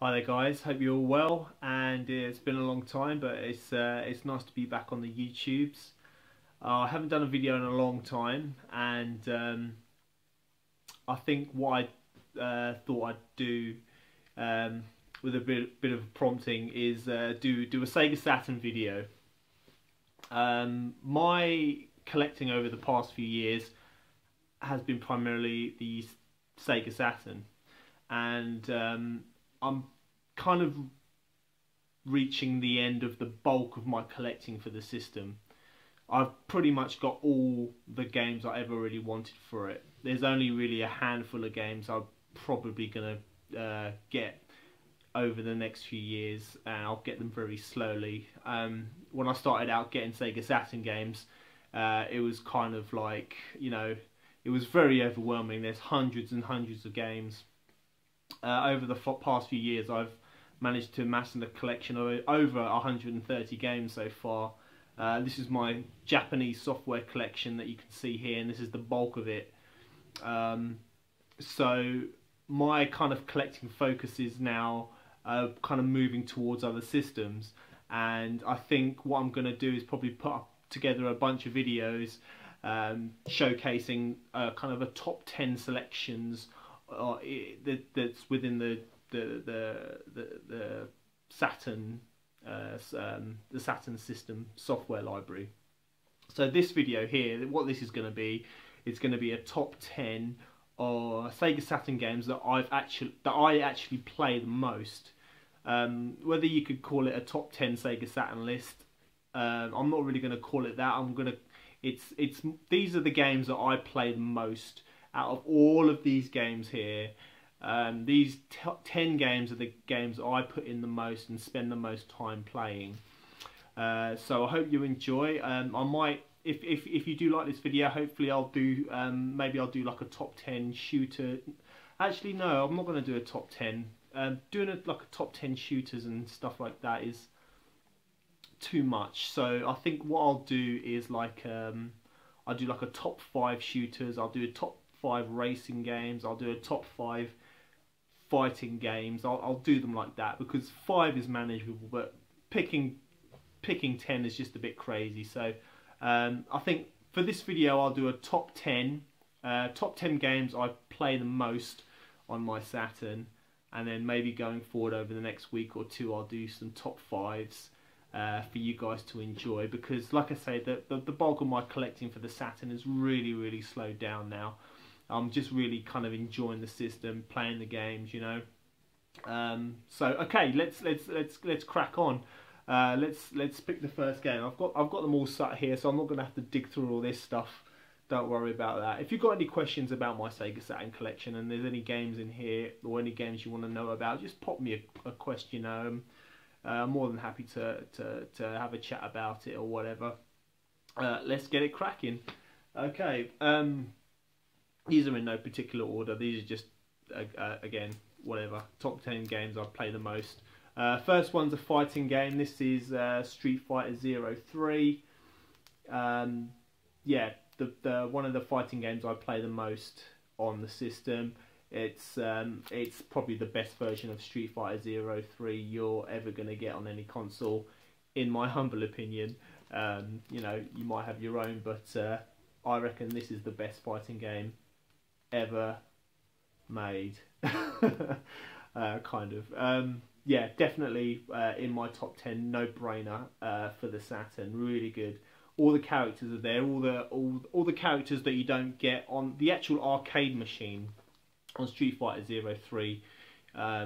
Hi there guys, hope you're all well, and it's been a long time, but it's nice to be back on the YouTubes. I haven't done a video in a long time, and I think what I thought I'd do with a bit of prompting is do a Sega Saturn video. My collecting over the past few years has been primarily the Sega Saturn, and I'm kind of reaching the end of the bulk of my collecting for the system. I've pretty much got all the games I ever really wanted for it. There's only really a handful of games I'm probably going to get over the next few years, and I'll get them very slowly. When I started out getting Sega Saturn games, it was kind of like, it was very overwhelming. There's hundreds and hundreds of games. Over the past few years, I've managed to amass a collection of over 130 games so far. This is my Japanese software collection that you can see here, and this is the bulk of it. So my kind of collecting focus is now kind of moving towards other systems, and I think what I'm going to do is probably put together a bunch of videos showcasing kind of a top 10 selections that's within the Saturn the Saturn system software library. So this video here, what this is going to be, it's going to be a top 10 of Sega Saturn games that I actually play the most. Whether you could call it a top 10 Sega Saturn list, I'm not really going to call it that. These are the games that I play the most out of all of these games here. These 10 games are the games I put in the most and spend the most time playing. So I hope you enjoy. I might, if you do like this video, hopefully I'll do maybe I'll do like a top 10 shooter. Actually, no, I'm not going to do a top 10. Doing like a top 10 shooters and stuff like that is too much. So I think what I'll do is like I'll do like a top 5 shooters. I'll do a top 5 racing games. I'll do a top 5 fighting games. I'll do them like that, because 5 is manageable, but picking 10 is just a bit crazy. So I think for this video I'll do a top 10 games I play the most on my Saturn, and then maybe going forward over the next week or two I'll do some top 5s for you guys to enjoy, because like I say, the bulk of my collecting for the Saturn is really slowed down now. I'm just really kind of enjoying the system, playing the games, So okay, let's crack on. Let's pick the first game. I've got them all sat here, so I'm not going to have to dig through all this stuff. Don't worry about that. If you've got any questions about my Sega Saturn collection, and there's any games in here or any games you want to know about, just pop me a question. I'm more than happy to have a chat about it or whatever. Let's get it cracking. Okay. These are in no particular order. These are just, again, whatever. Top 10 games I play the most. First one's a fighting game. This is Street Fighter 03. Yeah, the one of the fighting games I play the most on the system. It's probably the best version of Street Fighter 03 you're ever going to get on any console, in my humble opinion. You might have your own, but I reckon this is the best fighting game ever made. Kind of. Yeah, definitely in my top 10, no brainer for the Saturn. Really good. All the characters are there. All the characters that you don't get on the actual arcade machine on Street Fighter 03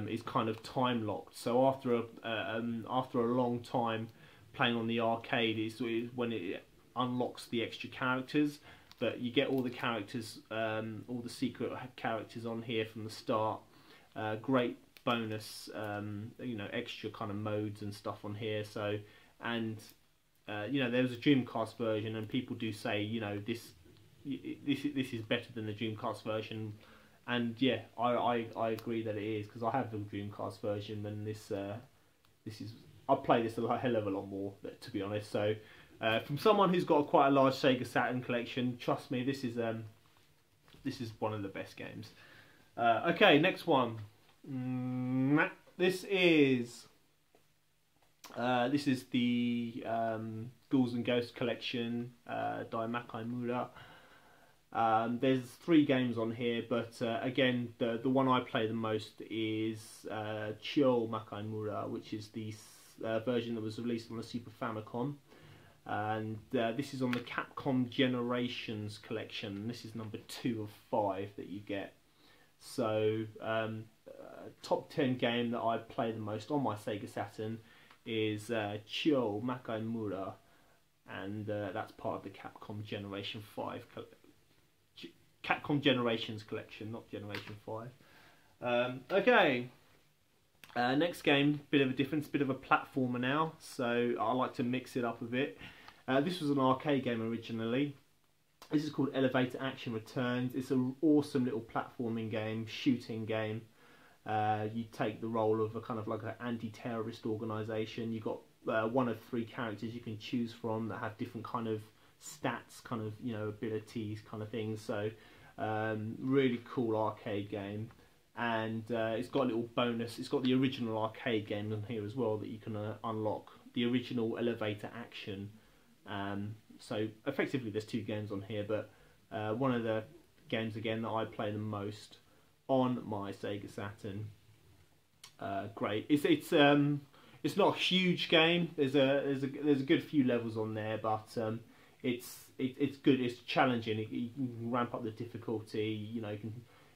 is kind of time locked. So after a long time playing on the arcade is when it unlocks the extra characters. But you get all the characters, all the secret characters on here from the start. Great bonus, extra kind of modes and stuff on here. So, and there was a Dreamcast version, and people do say, this is better than the Dreamcast version, and yeah, I agree that it is, because I have the Dreamcast version, and this is, I play this a hell of a lot more, to be honest. So. From someone who's got quite a large Sega Saturn collection, trust me, this is one of the best games. Okay, next one. This is the Ghouls and Ghosts collection, Daimakai Mura. There's 3 games on here, but again, the one I play the most is Chio Makai Mura, which is the version that was released on the Super Famicom. And this is on the Capcom Generations collection. This is number 2 of 5 that you get. So top 10 game that I play the most on my Sega Saturn is Chio Makai Mura, and that's part of the Capcom Generation 5 Capcom Generations collection, not Generation 5. Okay, next game, bit of a difference, bit of a platformer now, so I like to mix it up a bit. This was an arcade game originally. This is called Elevator Action Returns. It's an awesome little platforming game, shooting game. You take the role of a kind of like an anti-terrorist organisation. You've got one of 3 characters you can choose from that have different kind of stats, kind of, you know, abilities kind of things. So really cool arcade game, and it's got a little bonus. It's got the original arcade game on here as well that you can unlock, the original Elevator Action. So effectively there's 2 games on here, but one of the games again that I play the most on my Sega Saturn. Great. It's not a huge game. There's a good few levels on there, but it's good. It's challenging. You can ramp up the difficulty. You know,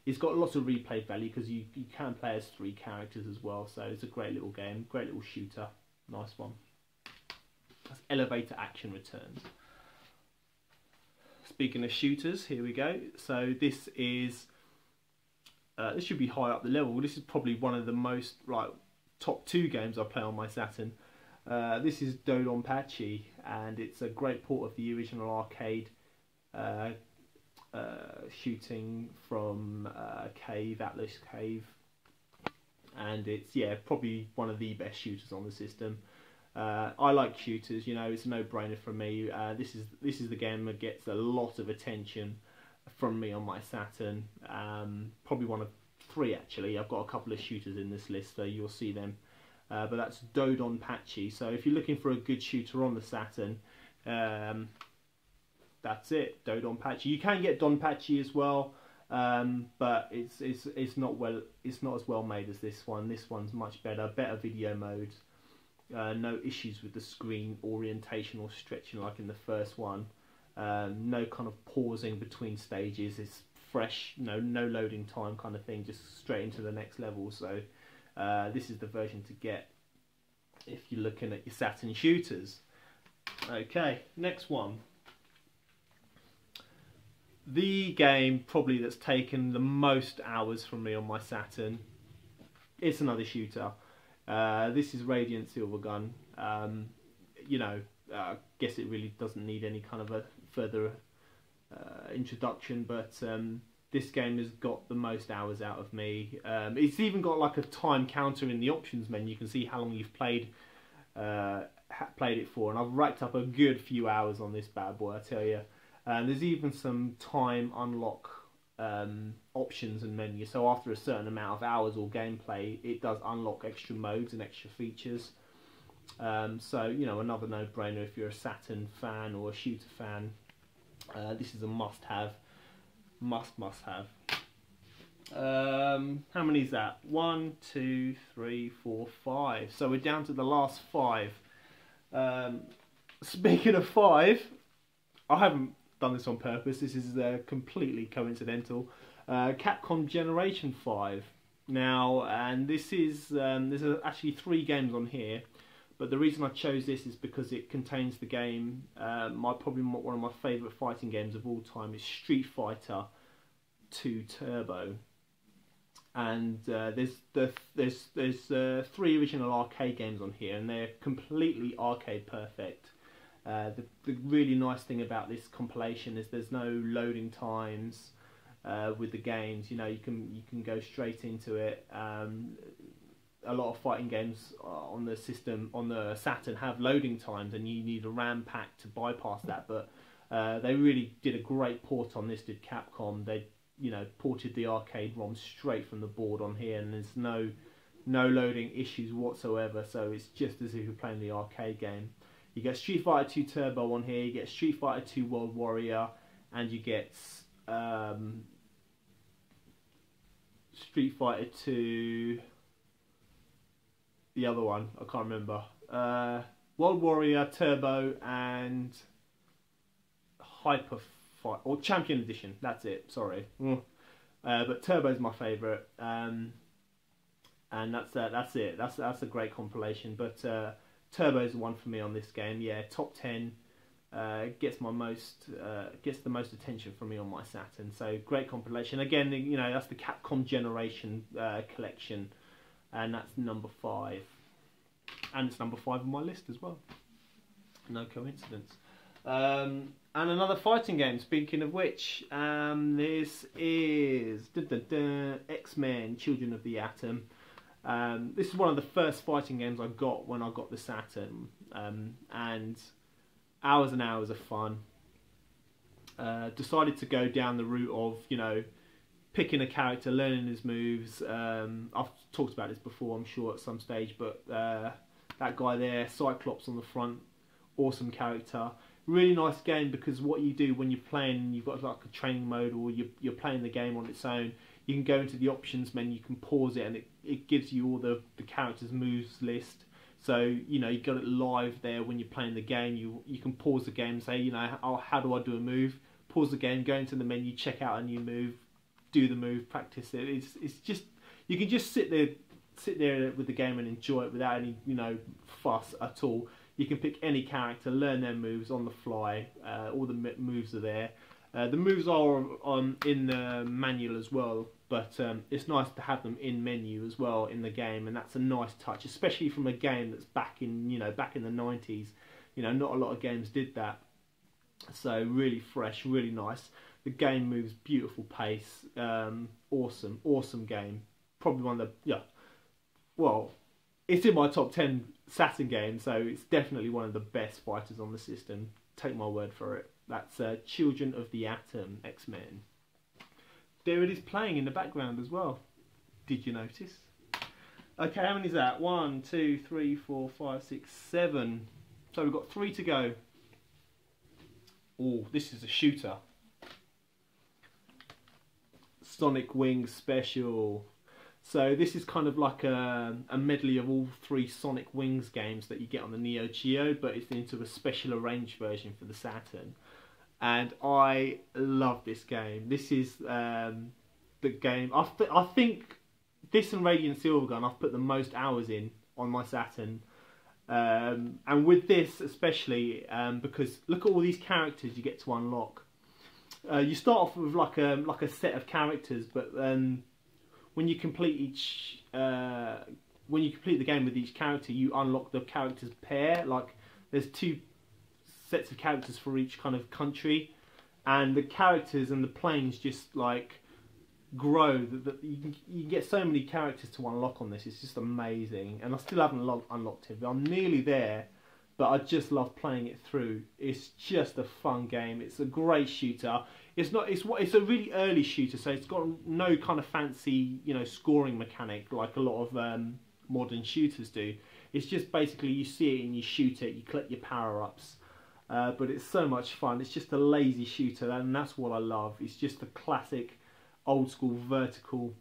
it's got lots of replay value because you can play as 3 characters as well. So it's a great little game, great little shooter, nice one. That's Elevator Action Returns. Speaking of shooters, here we go. So this is this should be high up the level. This is probably one of the most top 2 games I play on my Saturn. This is DoDonPachi, and it's a great port of the original arcade shooting from Cave, Atlas Cave, and it's probably one of the best shooters on the system. I like shooters, you know, it's a no-brainer for me. This is the game that gets a lot of attention from me on my Saturn. Probably one of 3 actually. I've got a couple of shooters in this list, so you'll see them. But that's DoDonPachi. So if you're looking for a good shooter on the Saturn, that's it, DoDonPachi. You can get DonPachi as well, but it's not as well made as this one. This one's much better video modes. No issues with the screen orientation or stretching like in the first one. No kind of pausing between stages. It's fresh, no loading time kind of thing, just straight into the next level. So this is the version to get if you're looking at your Saturn shooters. Okay, next one. The game probably that's taken the most hours from me on my Saturn. It's another shooter. This is Radiant Silvergun. You know, I guess it really doesn't need any kind of a further introduction, but this game has got the most hours out of me. It's even got like a time counter in the options menu. You can see how long you've played it for, and I've racked up a good few hours on this bad boy, I tell you. There's even some time unlock options and menus, so after a certain amount of hours or gameplay it does unlock extra modes and extra features. So you know, another no-brainer if you're a Saturn fan or a shooter fan. This is a must-have. Must-have. How many is that? 1, 2, 3, 4, 5. So we're down to the last 5. Speaking of 5, I haven't done this on purpose. This is completely coincidental. Capcom Generation 5. Now, and this is there's actually 3 games on here, but the reason I chose this is because it contains the game. Probably one of my favourite fighting games of all time is Street Fighter 2 Turbo. And there's 3 original arcade games on here, and they're completely arcade perfect. The really nice thing about this compilation is there's no loading times with the games. You know, you can go straight into it. A lot of fighting games on the system, on the Saturn, have loading times, and you need a RAM pack to bypass that. But they really did a great port on this. Did Capcom? They ported the arcade ROM straight from the board on here, and there's no no loading issues whatsoever, so it's just as if you're playing the arcade game. You get Street Fighter 2 Turbo on here, you get Street Fighter 2 World Warrior, and you get Street Fighter 2, the other one, I can't remember, World Warrior, Turbo, and Hyper Fight, or Champion Edition, that's it, sorry. But Turbo's my favourite, and that's it. That's a great compilation. But Turbo's the one for me on this game. Yeah, top 10 gets the most attention from me on my Saturn. So great compilation. Again, you know, that's the Capcom Generation collection, and that's number 5, and it's number 5 on my list as well. No coincidence. And another fighting game, speaking of which, this is X-Men, Children of the Atom. This is one of the first fighting games I got when I got the Saturn, and hours and hours of fun. Decided to go down the route of, you know, picking a character, learning his moves. I've talked about this before, I'm sure, at some stage, but that guy there, Cyclops on the front, awesome character. Really nice game, because what you do when you're playing, you've got like a training mode, or you're playing the game on its own, you can go into the options menu, you can pause it, and it gives you all the characters' moves list. So, you know, you got it live there when you're playing the game. You can pause the game and say, you know, oh, how do I do a move? Pause the game, go into the menu, check out a new move, do the move, practice it. It's just, you can just sit there with the game and enjoy it without any, you know, fuss at all. You can pick any character, learn their moves on the fly. All the moves are there. The moves are in the manual as well, but it's nice to have them in menu as well in the game, and that's a nice touch, especially from a game that's back in the 90s. You know, not a lot of games did that. So really fresh, really nice. The game moves beautiful pace. Awesome game. Probably one of the well, it's in my top 10 Saturn games, so it's definitely one of the best fighters on the system. Take my word for it. That's Children of the Atom, X-Men. There it is playing in the background as well. Did you notice? Okay, how many is that? 1, 2, 3, 4, 5, 6, 7. So we've got 3 to go. Oh, this is a shooter. Sonic Wings Special. So this is kind of like a medley of all 3 Sonic Wings games that you get on the Neo Geo, but it's into a special arranged version for the Saturn. And I love this game. This is the game, I think this and Radiant Silvergun I've put the most hours in on my Saturn. And with this especially, because look at all these characters you get to unlock. You start off with like a set of characters, but when you complete the game with each character, you unlock the character's pair. Like, there's 2 sets of characters for each kind of country, and the characters and the planes just like grow. You can get so many characters to unlock on this. It's just amazing, and I still haven't unlocked it. I'm nearly there, but I just love playing it through. It's just a fun game. It's a great shooter. It's a really early shooter, so it's got no kind of fancy, you know, scoring mechanic like a lot of modern shooters do. It's just basically you see it and you shoot it, you collect your power-ups. But it's so much fun. It's just a lazy shooter, and that's what I love. It's just a classic, old-school, vertical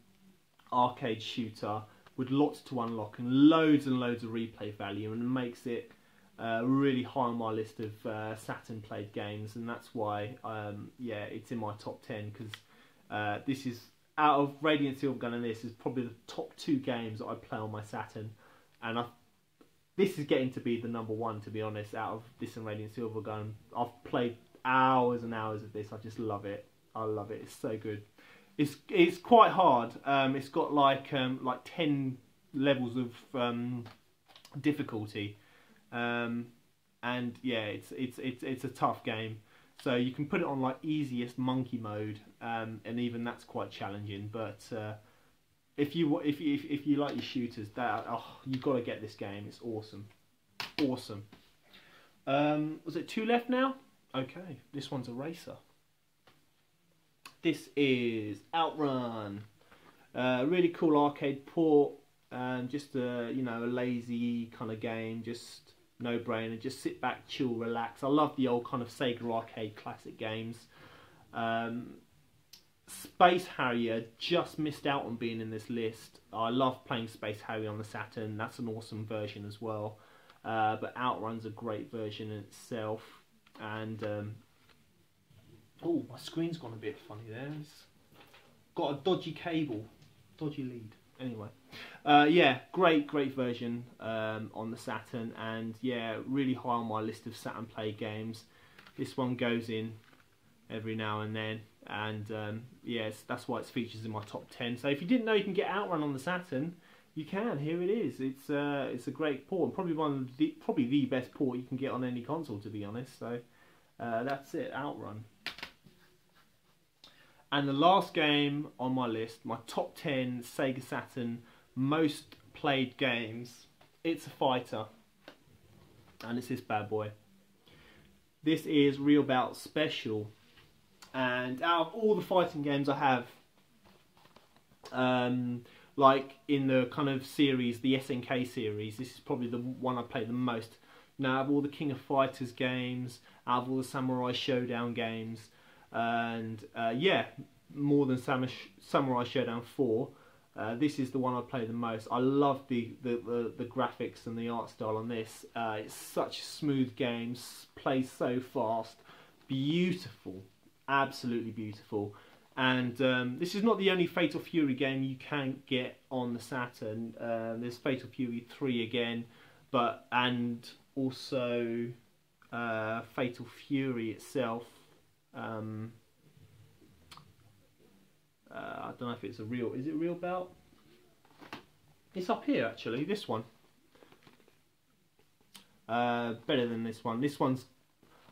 arcade shooter with lots to unlock and loads of replay value, and it makes it really high on my list of Saturn played games, and that's why yeah, it's in my top 10, because this is, out of Radiant Silvergun and this, is probably the top 2 games that I play on my Saturn, and this is getting to be the number 1, to be honest, out of this and Radiant Silvergun. I've played hours and hours of this. I just love it. I love it. It's so good. It's quite hard. It's got like 10 levels of difficulty. And yeah, it's a tough game. So you can put it on like easiest monkey mode, and even that's quite challenging. But if you like your shooters, you've got to get this game. It's awesome, awesome. Was it 2 left now? Okay, this one's a racer. This is OutRun. Really cool arcade port. just a, you know, a lazy kind of game, just no brainer, just sit back, chill, relax. I love the old kind of Sega arcade classic games. Space Harrier just missed out on being in this list. I love playing Space Harrier on the Saturn. That's an awesome version as well. But OutRun's a great version in itself. And oh, my screen's gone a bit funny there. It's got a dodgy cable, dodgy lead. Anyway, yeah, great version on the Saturn, and yeah, really high on my list of Saturn Play games. This one goes in every now and then, and yes, that's why it's features in my top 10. So if you didn't know you can get OutRun on the Saturn, you can. Here it is. It's a great port, and probably the best port you can get on any console, to be honest. So that's it, OutRun. And the last game on my list, my top 10 Sega Saturn most played games, it's a fighter, and it's this bad boy. This is Real Bout Special, and out of all the fighting games I have, like in the kind of series, the SNK series, this is probably the one I play the most. Now, out of all the King of Fighters games, out of all the Samurai Showdown games, and yeah, more than Samurai Showdown 4, this is the one I play the most. I love the graphics and the art style on this. It's such a smooth game, plays so fast, beautiful, absolutely beautiful. And this is not the only Fatal Fury game you can get on the Saturn. There's Fatal Fury 3 again, and also Fatal Fury itself. I don't know if it's is it Real Bout? It's up here actually, this one. Better than this one. This one's,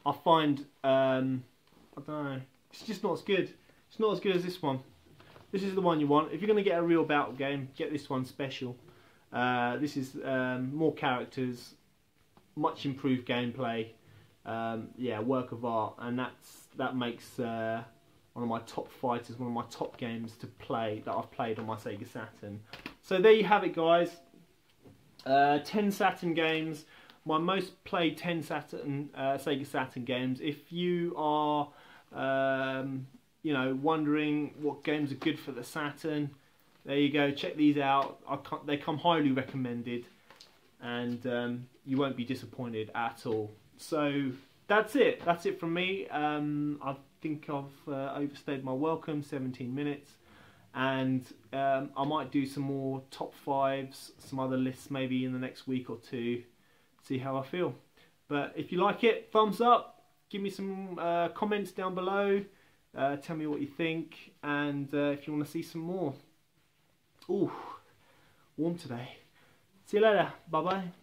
I find, I don't know, it's just not as good. It's not as good as this one. This is the one you want. If you're going to get a Real Bout game, get this one special. This is more characters, much improved gameplay. Yeah, work of art, and that makes one of my top fighters, one of my top games to play that I've played on my Sega Saturn. So there you have it, guys. 10 Saturn games, my most played 10 Saturn Sega Saturn games. If you are you know, wondering what games are good for the Saturn, there you go. Check these out. They come highly recommended, and you won't be disappointed at all. So that's it. That's it from me. I think I've overstayed my welcome, 17 minutes. And I might do some more top 5s, some other lists maybe in the next week or two, see how I feel. But if you like it, thumbs up, give me some comments down below, tell me what you think, and if you want to see some more. Ooh, warm today. See you later, bye bye.